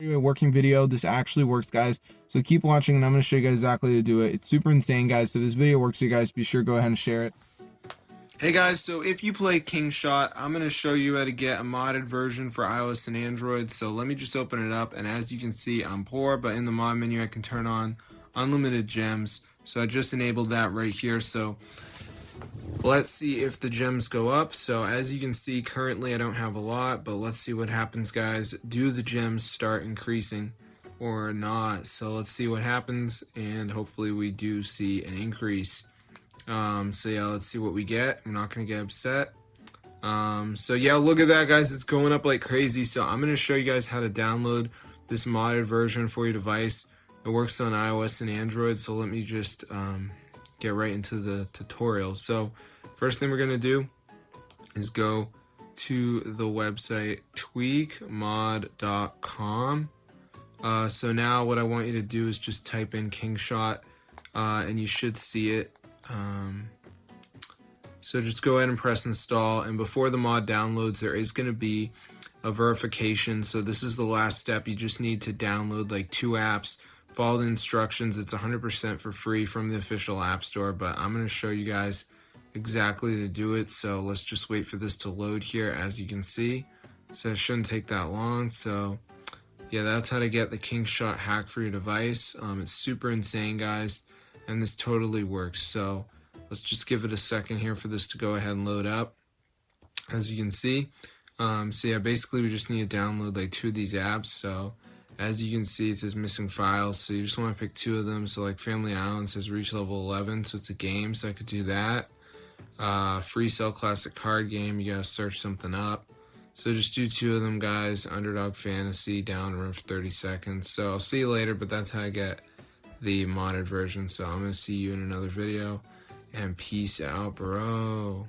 A working video. This actually works, guys, so keep watching and I'm going to show you guys exactly how to do it. It's super insane, guys, so if this video works for you guys, be sure to go ahead and share it. Hey guys, so if you play Kingshot, I'm going to show you how to get a modded version for iOS and Android. So let me just open it up, and as you can see, I'm poor, but in the mod menu I can turn on unlimited gems. So I just enabled that right here. So let's see if the gems go up. So as you can see, currently I don't have a lot, but let's see what happens, guys. Do the gems start increasing or not? So let's see what happens, and hopefully we do see an increase. So yeah, let's see what we get. I'm not gonna get upset. So yeah, look at that, guys. It's going up like crazy. So I'm gonna show you guys how to download this modded version for your device. It works on iOS and Android. So let me just get right into the tutorial. So first thing we're gonna do is go to the website tweakmod.com. So now what I want you to do is just type in Kingshot, and you should see it. So just go ahead and press install, and before the mod downloads there is going to be a verification. So this is the last step. You just need to download like 2 apps, follow the instructions. It's 100% for free from the official app store, but I'm going to show you guys exactly to do it. So let's just wait for this to load here. As you can see, so it shouldn't take that long. So yeah, that's how to get the Kingshot hack for your device. It's super insane, guys, and this totally works. So let's just give it a second here for this to go ahead and load up. As you can see, so yeah, basically we just need to download like 2 of these apps. So as you can see, it says missing files, so you just want to pick 2 of them. So like Family Island says reach level 11, so it's a game, so I could do that. Free Cell Classic card game, you gotta search something up. So just do 2 of them, guys. Underdog Fantasy, down room for 30 seconds. So I'll see you later, but that's how I get the modded version. So I'm gonna see you in another video, and peace out, bro.